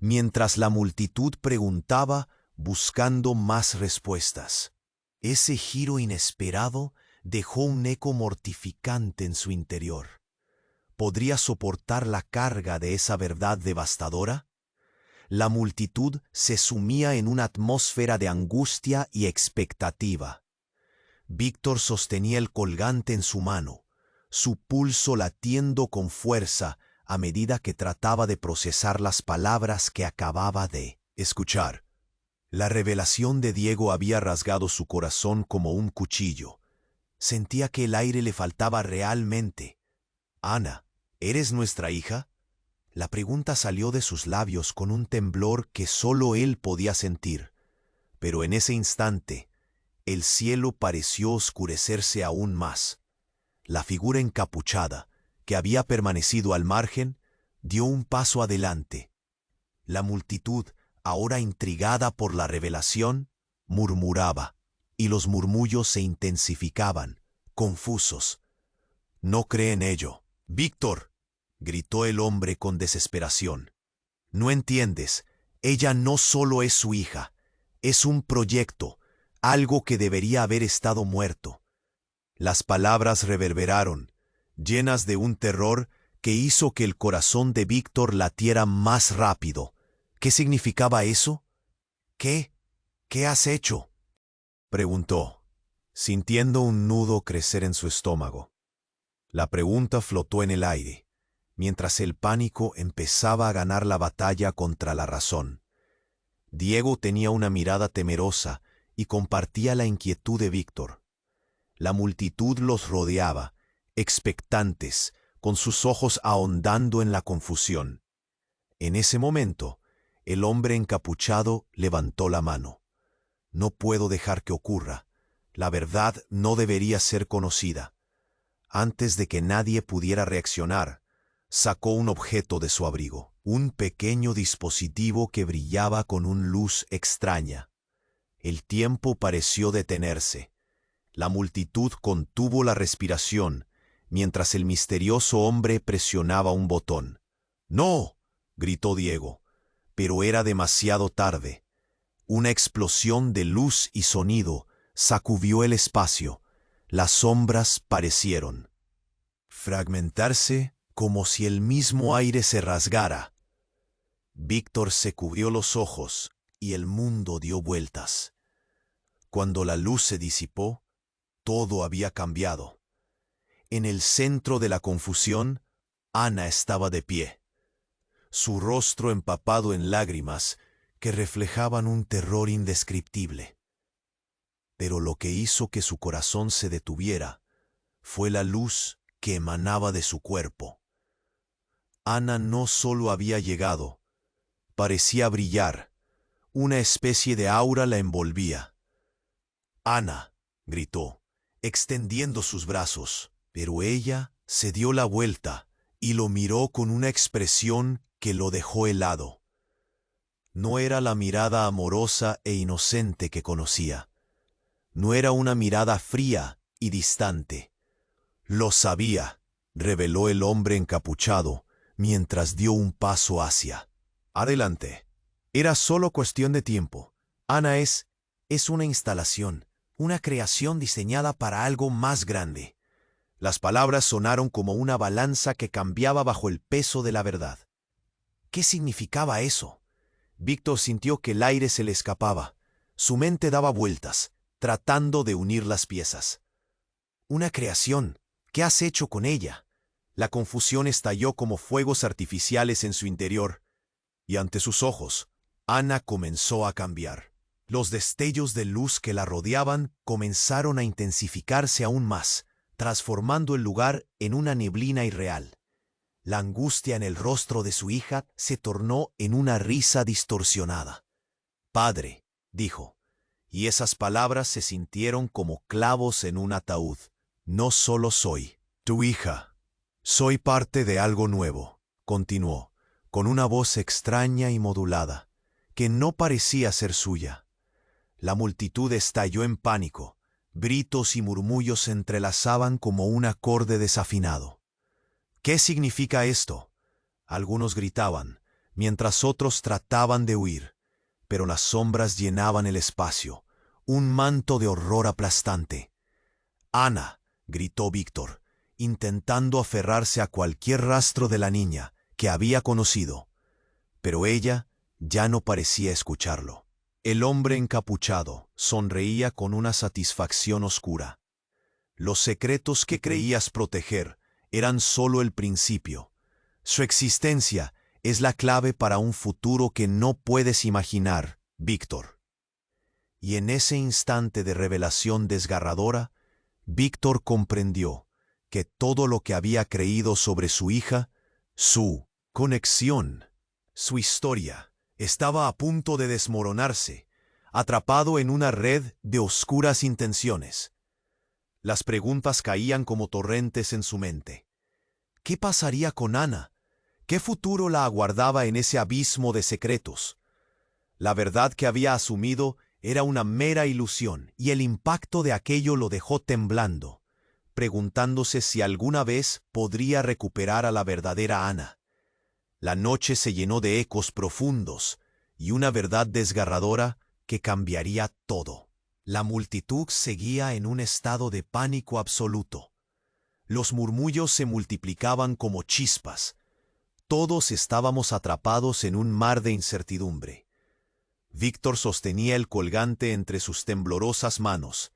Mientras la multitud preguntaba, buscando más respuestas. Ese giro inesperado dejó un eco mortificante en su interior. ¿Podría soportar la carga de esa verdad devastadora? La multitud se sumía en una atmósfera de angustia y expectativa. Víctor sostenía el colgante en su mano, su pulso latiendo con fuerza a medida que trataba de procesar las palabras que acababa de escuchar. La revelación de Diego había rasgado su corazón como un cuchillo. Sentía que el aire le faltaba realmente. «Ana, ¿eres nuestra hija?» La pregunta salió de sus labios con un temblor que solo él podía sentir. Pero en ese instante, el cielo pareció oscurecerse aún más. La figura encapuchada, que había permanecido al margen, dio un paso adelante. La multitud, ahora intrigada por la revelación, murmuraba, y los murmullos se intensificaban, confusos. «No cree en ello. Víctor», gritó el hombre con desesperación. «No entiendes. Ella no solo es su hija, es un proyecto, algo que debería haber estado muerto». Las palabras reverberaron, llenas de un terror que hizo que el corazón de Víctor latiera más rápido. ¿Qué significaba eso? ¿Qué has hecho?, preguntó, sintiendo un nudo crecer en su estómago. La pregunta flotó en el aire, mientras el pánico empezaba a ganar la batalla contra la razón. Diego tenía una mirada temerosa y compartía la inquietud de Víctor. La multitud los rodeaba, expectantes, con sus ojos ahondando en la confusión. En ese momento, el hombre encapuchado levantó la mano. «No puedo dejar que ocurra. La verdad no debería ser conocida». Antes de que nadie pudiera reaccionar, sacó un objeto de su abrigo, un pequeño dispositivo que brillaba con una luz extraña. El tiempo pareció detenerse. La multitud contuvo la respiración mientras el misterioso hombre presionaba un botón. «¡No!», gritó Diego, pero era demasiado tarde. Una explosión de luz y sonido sacudió el espacio. Las sombras parecieron fragmentarse como si el mismo aire se rasgara. Víctor se cubrió los ojos y el mundo dio vueltas. Cuando la luz se disipó, todo había cambiado. En el centro de la confusión, Ana estaba de pie, su rostro empapado en lágrimas que reflejaban un terror indescriptible. Pero lo que hizo que su corazón se detuviera fue la luz que emanaba de su cuerpo. Ana no solo había llegado, parecía brillar. Una especie de aura la envolvía. «Ana», gritó, extendiendo sus brazos, pero ella se dio la vuelta y lo miró con una expresión que lo dejó helado. No era la mirada amorosa e inocente que conocía. No era una mirada fría y distante. «Lo sabía», reveló el hombre encapuchado, mientras dio un paso hacia adelante. Era solo cuestión de tiempo. Ana es una instalación, una creación diseñada para algo más grande. Las palabras sonaron como una balanza que cambiaba bajo el peso de la verdad. ¿Qué significaba eso? Víctor sintió que el aire se le escapaba. Su mente daba vueltas, tratando de unir las piezas. «Una creación. ¿Qué has hecho con ella?». La confusión estalló como fuegos artificiales en su interior, y ante sus ojos, Ana comenzó a cambiar. Los destellos de luz que la rodeaban comenzaron a intensificarse aún más, transformando el lugar en una neblina irreal. La angustia en el rostro de su hija se tornó en una risa distorsionada. «Padre», dijo, y esas palabras se sintieron como clavos en un ataúd. «No solo soy tu hija, soy parte de algo nuevo», continuó, con una voz extraña y modulada, que no parecía ser suya. La multitud estalló en pánico. Gritos y murmullos se entrelazaban como un acorde desafinado. ¿Qué significa esto? Algunos gritaban, mientras otros trataban de huir, pero las sombras llenaban el espacio, un manto de horror aplastante. «Ana», gritó Víctor, intentando aferrarse a cualquier rastro de la niña que había conocido, pero ella ya no parecía escucharlo. El hombre encapuchado sonreía con una satisfacción oscura. Los secretos que creías proteger eran solo el principio. Su existencia es la clave para un futuro que no puedes imaginar, Víctor. Y en ese instante de revelación desgarradora, Víctor comprendió que todo lo que había creído sobre su hija, su conexión, su historia, estaba a punto de desmoronarse, atrapado en una red de oscuras intenciones. Las preguntas caían como torrentes en su mente. ¿Qué pasaría con Ana? ¿Qué futuro la aguardaba en ese abismo de secretos? La verdad que había asumido era una mera ilusión, y el impacto de aquello lo dejó temblando, preguntándose si alguna vez podría recuperar a la verdadera Ana. La noche se llenó de ecos profundos y una verdad desgarradora que cambiaría todo. La multitud seguía en un estado de pánico absoluto. Los murmullos se multiplicaban como chispas. Todos estábamos atrapados en un mar de incertidumbre. Víctor sostenía el colgante entre sus temblorosas manos,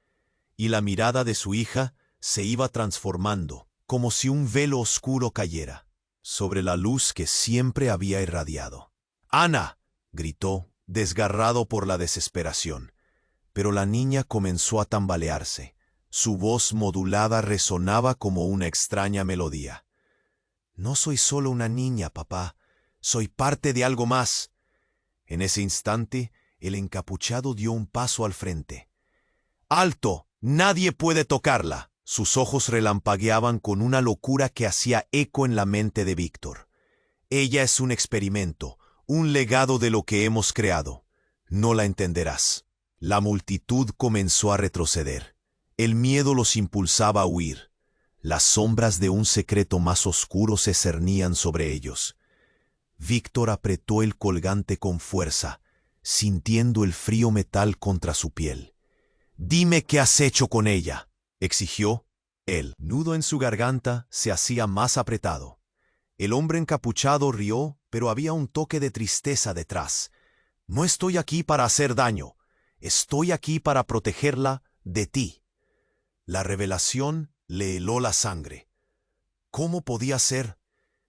y la mirada de su hija se iba transformando, como si un velo oscuro cayera sobre la luz que siempre había irradiado. «¡Ana!», gritó, desgarrado por la desesperación. Pero la niña comenzó a tambalearse. Su voz modulada resonaba como una extraña melodía. «No soy solo una niña, papá. Soy parte de algo más». En ese instante, el encapuchado dio un paso al frente. «¡Alto! Nadie puede tocarla». Sus ojos relampagueaban con una locura que hacía eco en la mente de Víctor. «Ella es un experimento, un legado de lo que hemos creado. No la entenderás». La multitud comenzó a retroceder. El miedo los impulsaba a huir. Las sombras de un secreto más oscuro se cernían sobre ellos. Víctor apretó el colgante con fuerza, sintiendo el frío metal contra su piel. «Dime qué has hecho con ella», exigió. El nudo en su garganta se hacía más apretado. El hombre encapuchado rió, pero había un toque de tristeza detrás. «No estoy aquí para hacer daño. Estoy aquí para protegerla de ti». La revelación le heló la sangre. ¿Cómo podía ser?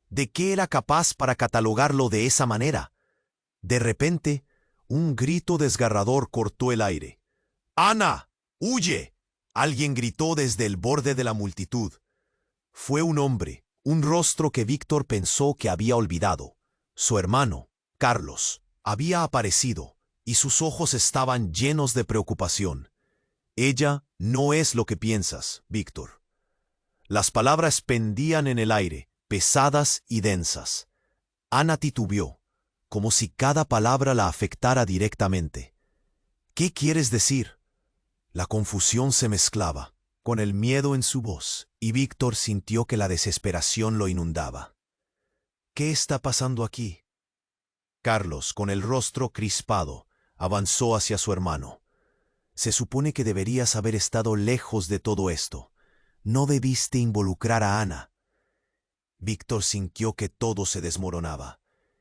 ¿De qué era capaz para catalogarlo de esa manera? De repente, un grito desgarrador cortó el aire. «¡Ana! ¡Huye!», alguien gritó desde el borde de la multitud. Fue un hombre, un rostro que Víctor pensó que había olvidado. Su hermano, Carlos, había aparecido, y sus ojos estaban llenos de preocupación. «Ella no es lo que piensas, Víctor». Las palabras pendían en el aire, pesadas y densas. Ana titubeó, como si cada palabra la afectara directamente. «¿Qué quieres decir?». La confusión se mezclaba con el miedo en su voz, y Víctor sintió que la desesperación lo inundaba. «¿Qué está pasando aquí?». Carlos, con el rostro crispado, avanzó hacia su hermano. «Se supone que deberías haber estado lejos de todo esto. No debiste involucrar a Ana». Víctor sintió que todo se desmoronaba.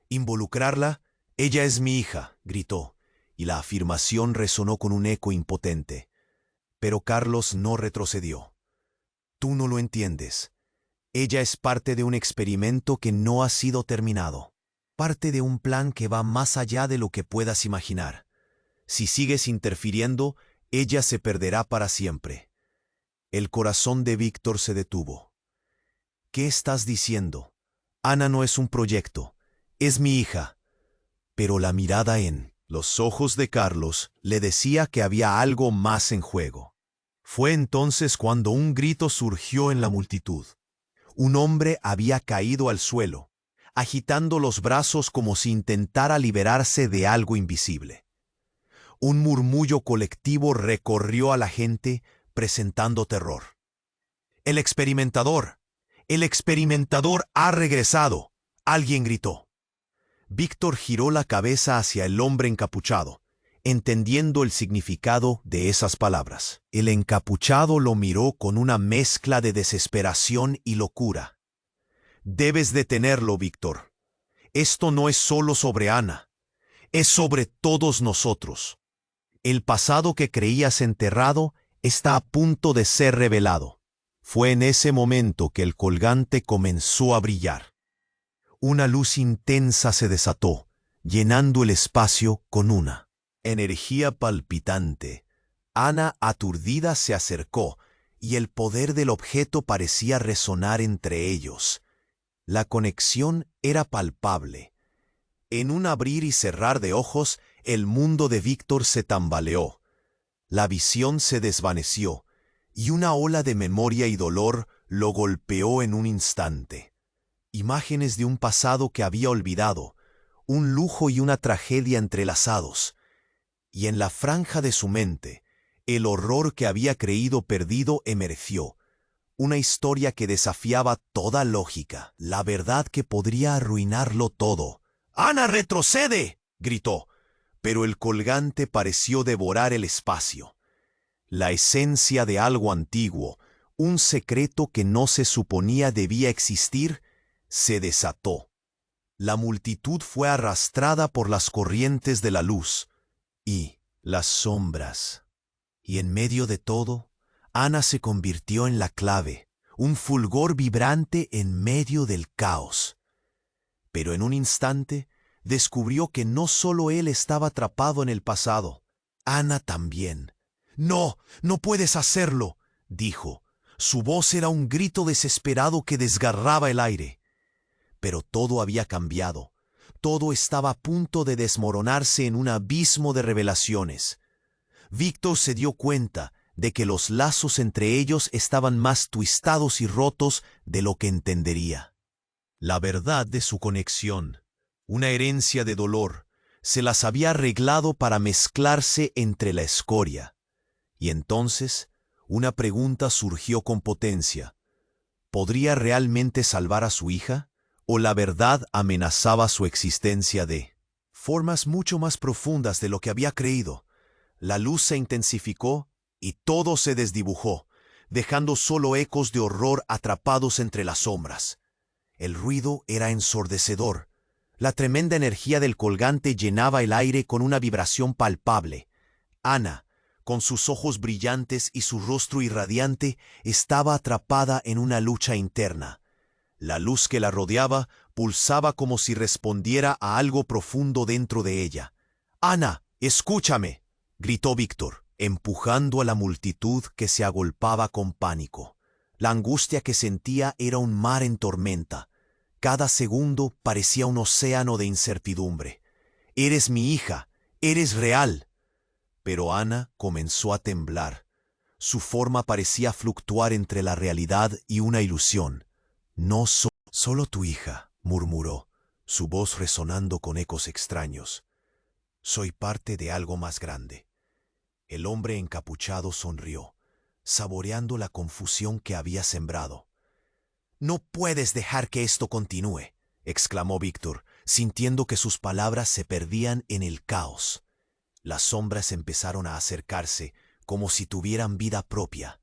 «¿Involucrarla? Ella es mi hija», gritó, y la afirmación resonó con un eco impotente. Pero Carlos no retrocedió. «Tú no lo entiendes. Ella es parte de un experimento que no ha sido terminado. Parte de un plan que va más allá de lo que puedas imaginar. Si sigues interfiriendo, ella se perderá para siempre». El corazón de Víctor se detuvo. «¿Qué estás diciendo? Ana no es un proyecto. Es mi hija». Pero la mirada en los ojos de Carlos le decía que había algo más en juego. Fue entonces cuando un grito surgió en la multitud. Un hombre había caído al suelo. agitando los brazos como si intentara liberarse de algo invisible. Un murmullo colectivo recorrió a la gente, presentando terror. ¡El experimentador! ¡El experimentador ha regresado!, alguien gritó. Víctor giró la cabeza hacia el hombre encapuchado, entendiendo el significado de esas palabras. El encapuchado lo miró con una mezcla de desesperación y locura. «Debes detenerlo, Víctor. Esto no es solo sobre Ana, es sobre todos nosotros. El pasado que creías enterrado está a punto de ser revelado». Fue en ese momento que el colgante comenzó a brillar. Una luz intensa se desató, llenando el espacio con una energía palpitante. Ana, aturdida, se acercó, y el poder del objeto parecía resonar entre ellos. La conexión era palpable. En un abrir y cerrar de ojos, el mundo de Víctor se tambaleó. La visión se desvaneció, y una ola de memoria y dolor lo golpeó en un instante. Imágenes de un pasado que había olvidado, un lujo y una tragedia entrelazados, y en la franja de su mente, el horror que había creído perdido emergió, una historia que desafiaba toda lógica, la verdad que podría arruinarlo todo. «¡Ana, retrocede!», gritó, pero el colgante pareció devorar el espacio. La esencia de algo antiguo, un secreto que no se suponía debía existir, se desató. La multitud fue arrastrada por las corrientes de la luz y las sombras. Y en medio de todo, Ana se convirtió en la clave, un fulgor vibrante en medio del caos. Pero en un instante descubrió que no solo él estaba atrapado en el pasado, Ana también. «No, no puedes hacerlo», dijo. Su voz era un grito desesperado que desgarraba el aire. Pero todo había cambiado. Todo estaba a punto de desmoronarse en un abismo de revelaciones. Víctor se dio cuenta de que los lazos entre ellos estaban más twistados y rotos de lo que entendería. La verdad de su conexión, una herencia de dolor, se las había arreglado para mezclarse entre la escoria. Y entonces, una pregunta surgió con potencia. ¿Podría realmente salvar a su hija? ¿O la verdad amenazaba su existencia de formas mucho más profundas de lo que había creído? La luz se intensificó y todo se desdibujó, dejando solo ecos de horror atrapados entre las sombras. El ruido era ensordecedor. La tremenda energía del colgante llenaba el aire con una vibración palpable. Ana, con sus ojos brillantes y su rostro irradiante, estaba atrapada en una lucha interna. La luz que la rodeaba pulsaba como si respondiera a algo profundo dentro de ella. «Ana, escúchame», gritó Víctor, empujando a la multitud que se agolpaba con pánico. La angustia que sentía era un mar en tormenta. Cada segundo parecía un océano de incertidumbre. «Eres mi hija, eres real». Pero Ana comenzó a temblar. Su forma parecía fluctuar entre la realidad y una ilusión. «No soy solo tu hija», murmuró, su voz resonando con ecos extraños. «Soy parte de algo más grande». El hombre encapuchado sonrió, saboreando la confusión que había sembrado. «No puedes dejar que esto continúe», exclamó Víctor, sintiendo que sus palabras se perdían en el caos. Las sombras empezaron a acercarse, como si tuvieran vida propia.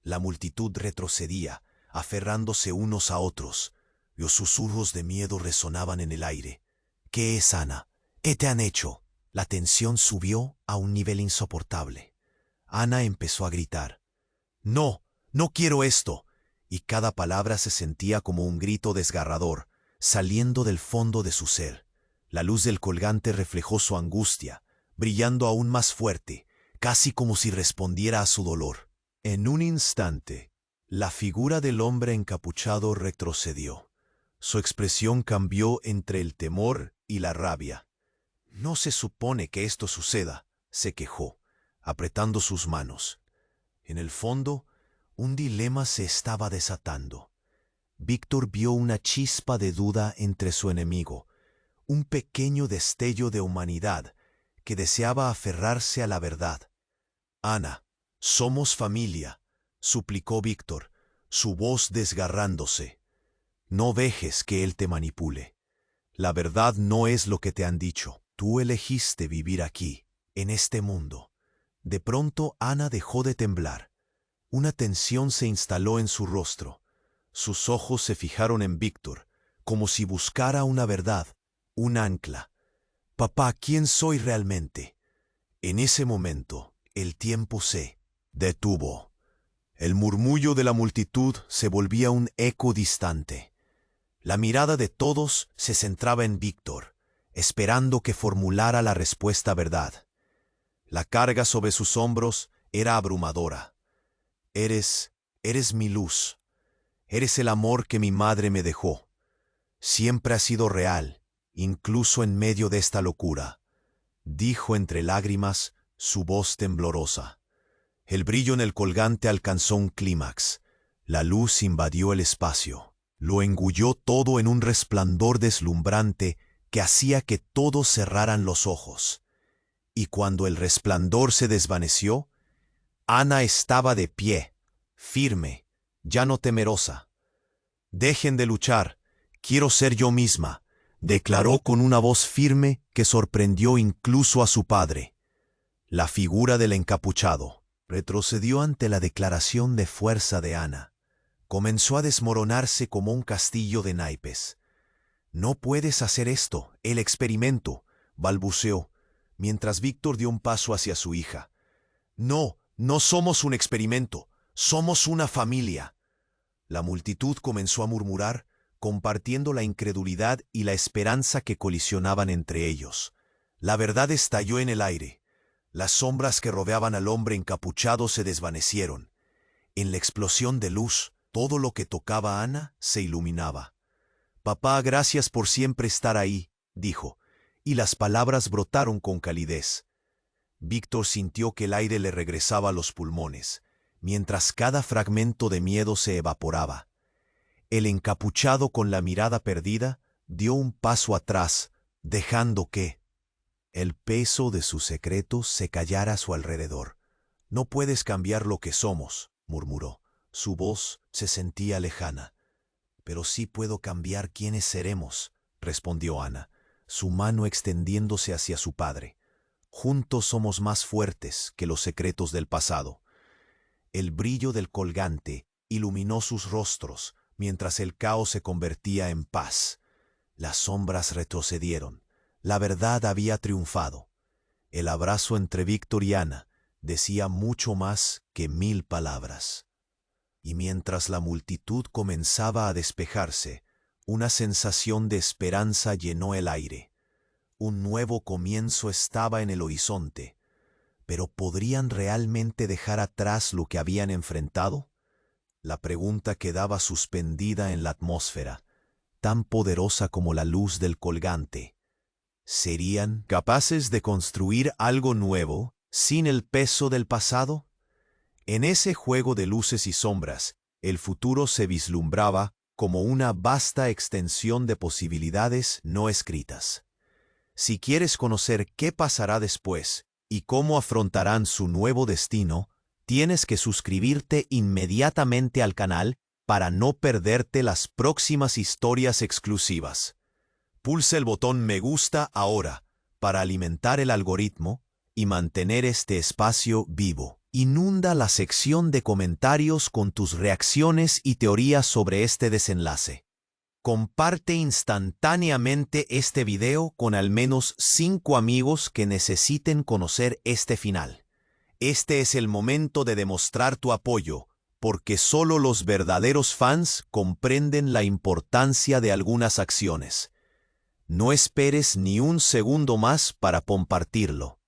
La multitud retrocedía, aferrándose unos a otros. Los susurros de miedo resonaban en el aire. «¿Qué es, Ana? ¿Qué te han hecho?» La tensión subió a un nivel insoportable. Ana empezó a gritar. «No, no quiero esto», y cada palabra se sentía como un grito desgarrador, saliendo del fondo de su ser. La luz del colgante reflejó su angustia, brillando aún más fuerte, casi como si respondiera a su dolor. En un instante, la figura del hombre encapuchado retrocedió. Su expresión cambió entre el temor y la rabia. «No se supone que esto suceda», se quejó, apretando sus manos. En el fondo, un dilema se estaba desatando. Víctor vio una chispa de duda entre su enemigo, un pequeño destello de humanidad que deseaba aferrarse a la verdad. «Ana, somos familia», suplicó Víctor, su voz desgarrándose. «No dejes que él te manipule. La verdad no es lo que te han dicho. Tú elegiste vivir aquí, en este mundo». De pronto Ana dejó de temblar. Una tensión se instaló en su rostro. Sus ojos se fijaron en Víctor, como si buscara una verdad, un ancla. «Papá, ¿quién soy realmente?» En ese momento, el tiempo se detuvo. El murmullo de la multitud se volvía un eco distante. La mirada de todos se centraba en Víctor, esperando que formulara la respuesta verdad. La carga sobre sus hombros era abrumadora. Eres mi luz. Eres el amor que mi madre me dejó. Siempre has sido real, incluso en medio de esta locura», dijo entre lágrimas, su voz temblorosa. El brillo en el colgante alcanzó un clímax. La luz invadió el espacio. Lo engulló todo en un resplandor deslumbrante que hacía que todos cerraran los ojos. Y cuando el resplandor se desvaneció, Ana estaba de pie, firme, ya no temerosa. «Dejen de luchar, quiero ser yo misma», declaró con una voz firme que sorprendió incluso a su padre. La figura del encapuchado retrocedió ante la declaración de fuerza de Ana. Comenzó a desmoronarse como un castillo de naipes. «No puedes hacer esto, el experimento», balbuceó, mientras Víctor dio un paso hacia su hija. «No, no somos un experimento, somos una familia». La multitud comenzó a murmurar, compartiendo la incredulidad y la esperanza que colisionaban entre ellos. La verdad estalló en el aire. Las sombras que rodeaban al hombre encapuchado se desvanecieron. En la explosión de luz, todo lo que tocaba a Ana se iluminaba. «Papá, gracias por siempre estar ahí», dijo, y las palabras brotaron con calidez. Víctor sintió que el aire le regresaba a los pulmones, mientras cada fragmento de miedo se evaporaba. El encapuchado, con la mirada perdida, dio un paso atrás, dejando que el peso de sus secretos se callara a su alrededor. «No puedes cambiar lo que somos», murmuró. Su voz se sentía lejana. «Pero sí puedo cambiar quiénes seremos», respondió Ana, su mano extendiéndose hacia su padre. «Juntos somos más fuertes que los secretos del pasado». El brillo del colgante iluminó sus rostros, mientras el caos se convertía en paz. Las sombras retrocedieron. La verdad había triunfado. El abrazo entre Víctor y Ana decía mucho más que 1000 palabras. Y mientras la multitud comenzaba a despejarse, una sensación de esperanza llenó el aire. Un nuevo comienzo estaba en el horizonte. ¿Pero podrían realmente dejar atrás lo que habían enfrentado? La pregunta quedaba suspendida en la atmósfera, tan poderosa como la luz del colgante. ¿Serían capaces de construir algo nuevo sin el peso del pasado? En ese juego de luces y sombras, el futuro se vislumbraba como una vasta extensión de posibilidades no escritas. Si quieres conocer qué pasará después y cómo afrontarán su nuevo destino, tienes que suscribirte inmediatamente al canal para no perderte las próximas historias exclusivas. Pulsa el botón me gusta ahora para alimentar el algoritmo y mantener este espacio vivo. Inunda la sección de comentarios con tus reacciones y teorías sobre este desenlace. Comparte instantáneamente este video con al menos 5 amigos que necesiten conocer este final. Este es el momento de demostrar tu apoyo, porque solo los verdaderos fans comprenden la importancia de algunas acciones. No esperes ni un segundo más para compartirlo.